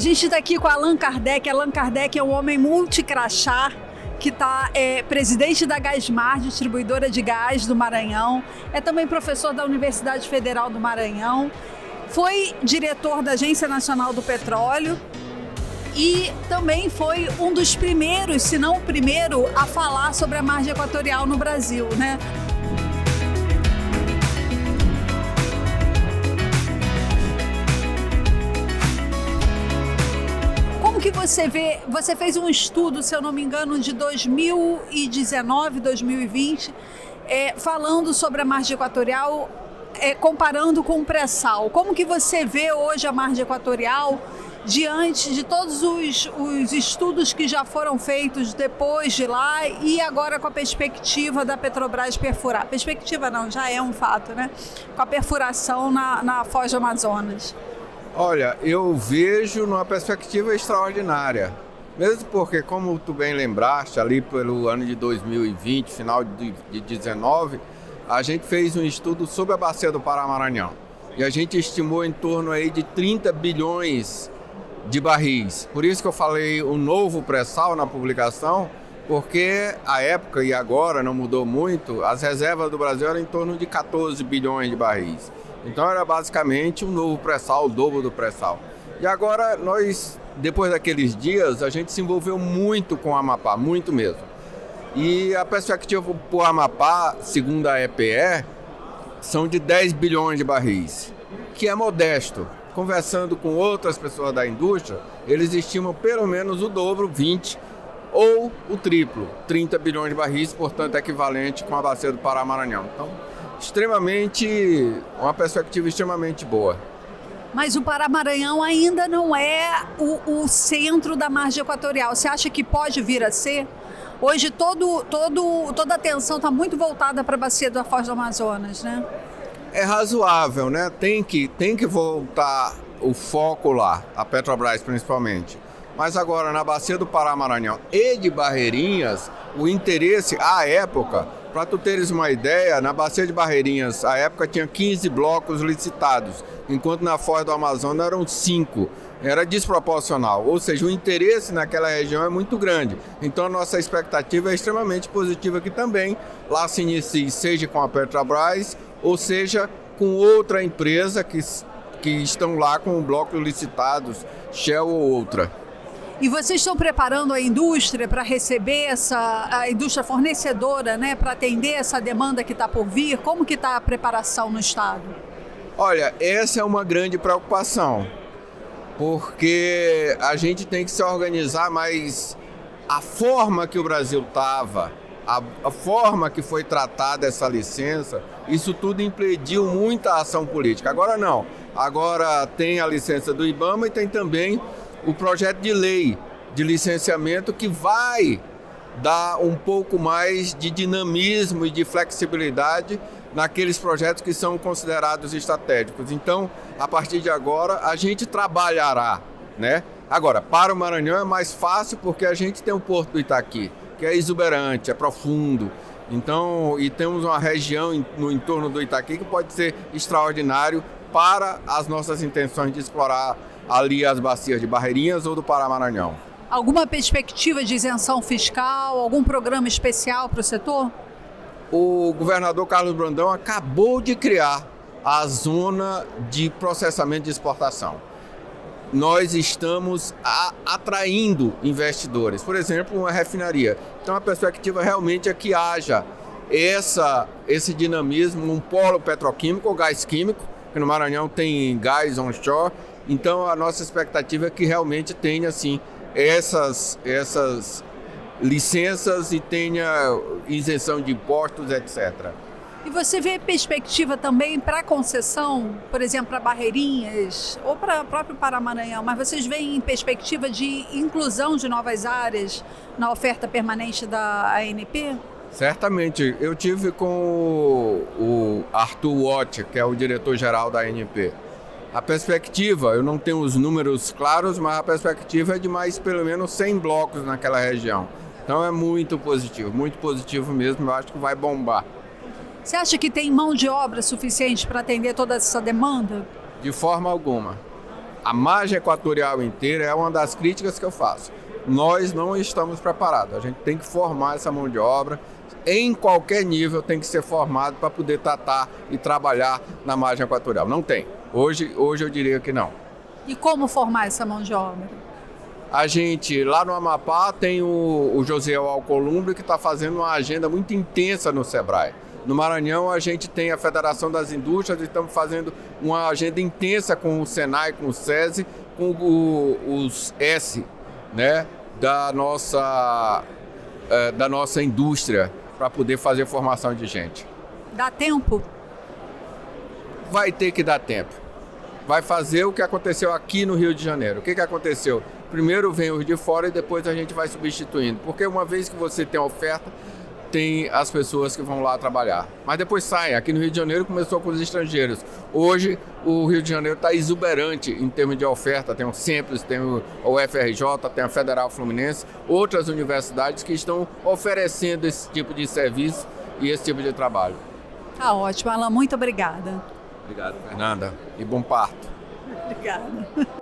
gente está aqui com Allan Kardec. Allan Kardec é um homem multicrachá, que é presidente da Gasmar, distribuidora de gás do Maranhão, é também professor da Universidade Federal do Maranhão, foi diretor da Agência Nacional do Petróleo e também foi um dos primeiros, se não o primeiro, a falar sobre a margem equatorial no Brasil, né? Que você vê, você fez um estudo, se eu não me engano, de 2019, 2020, falando sobre a margem equatorial, comparando com o pré-sal. Como que você vê hoje a margem equatorial diante de todos os estudos que já foram feitos depois de lá e agora com a perspectiva da Petrobras perfurar? Perspectiva não, já é um fato, né? Com a perfuração na Foz do Amazonas. Olha, eu vejo numa perspectiva extraordinária, mesmo porque, como tu bem lembraste, ali pelo ano de 2020, final de 2019, a gente fez um estudo sobre a bacia do Pará-Maranhão e a gente estimou em torno aí de 30 bilhões de barris. Por isso que eu falei o novo pré-sal na publicação, porque a época e agora não mudou muito, as reservas do Brasil eram em torno de 14 bilhões de barris. Então era basicamente um novo pré-sal, o dobro do pré-sal. E agora nós, depois daqueles dias, a gente se envolveu muito com o Amapá, muito mesmo. E a perspectiva para o Amapá, segundo a EPE, são de 10 bilhões de barris, que é modesto. Conversando com outras pessoas da indústria, eles estimam pelo menos o dobro, 20, ou o triplo, 30 bilhões de barris, portanto equivalente com a bacia do Pará-Maranhão. Então, uma perspectiva extremamente boa. Mas o Pará-Maranhão ainda não é o centro da margem equatorial. Você acha que pode vir a ser? Hoje toda a atenção está muito voltada para a bacia da Foz do Amazonas, né? É razoável, né? Tem que voltar o foco lá, a Petrobras principalmente. Mas agora na bacia do Pará-Maranhão e de Barreirinhas, o interesse à época, para tu teres uma ideia, na bacia de Barreirinhas, à época tinha 15 blocos licitados, enquanto na Foz do Amazonas eram 5. Era desproporcional, ou seja, o interesse naquela região é muito grande. Então a nossa expectativa é extremamente positiva que também lá se inicie, seja com a Petrobras, ou seja com outra empresa que estão lá com blocos licitados, Shell ou outra. E vocês estão preparando a indústria para receber a indústria fornecedora, né, para atender essa demanda que está por vir? Como que está a preparação no estado? Olha, essa é uma grande preocupação, porque a gente tem que se organizar, mas a forma que o Brasil estava, a forma que foi tratada essa licença, isso tudo impediu muita ação política. Agora não, agora tem a licença do IBAMA e tem também o projeto de lei de licenciamento que vai dar um pouco mais de dinamismo e de flexibilidade naqueles projetos que são considerados estratégicos. Então, a partir de agora, a gente trabalhará, né? Agora, para o Maranhão é mais fácil porque a gente tem o Porto do Itaqui, que é exuberante, é profundo. Então, e temos uma região no entorno do Itaqui que pode ser extraordinário para as nossas intenções de explorar ali as bacias de Barreirinhas ou do Pará-Maranhão. Alguma perspectiva de isenção fiscal, algum programa especial para o setor? O governador Carlos Brandão acabou de criar a zona de processamento de exportação. Nós estamos atraindo investidores, por exemplo, uma refinaria. Então a perspectiva realmente é que haja esse dinamismo, um polo petroquímico ou gás químico, que no Maranhão tem gás onshore. Então a nossa expectativa é que realmente tenha assim, essas licenças e tenha isenção de impostos, etc. E você vê perspectiva também para concessão, por exemplo, para Barreirinhas ou para o próprio Pará-Maranhão, mas vocês veem perspectiva de inclusão de novas áreas na oferta permanente da ANP? Certamente. Eu tive com o Arthur Watt, que é o diretor-geral da ANP. A perspectiva, eu não tenho os números claros, mas a perspectiva é de mais pelo menos 100 blocos naquela região. Então é muito positivo mesmo, eu acho que vai bombar. Você acha que tem mão de obra suficiente para atender toda essa demanda? De forma alguma. A margem equatorial inteira é uma das críticas que eu faço. Nós não estamos preparados. A gente tem que formar essa mão de obra. Em qualquer nível tem que ser formado para poder tratar e trabalhar na margem equatorial. Não tem. Hoje eu diria que não. E como formar essa mão de obra? A gente, lá no Amapá, tem o Josiel Alcolumbre, que está fazendo uma agenda muito intensa no Sebrae. No Maranhão, a gente tem a Federação das Indústrias e estamos fazendo uma agenda intensa com o Senai, com o SESI, com os S, né, da nossa indústria, para poder fazer formação de gente. Dá tempo? Vai ter que dar tempo. Vai fazer o que aconteceu aqui no Rio de Janeiro. O que aconteceu? Primeiro vem os de fora e depois a gente vai substituindo. Porque uma vez que você tem a oferta, tem as pessoas que vão lá trabalhar. Mas depois saem. Aqui no Rio de Janeiro começou com os estrangeiros. Hoje o Rio de Janeiro está exuberante em termos de oferta. Tem o Simples, tem o UFRJ, tem a Federal Fluminense, outras universidades que estão oferecendo esse tipo de serviço e esse tipo de trabalho. Tá ótimo, Alan. Muito obrigada. Obrigado, Fernanda. E bom parto. Obrigada.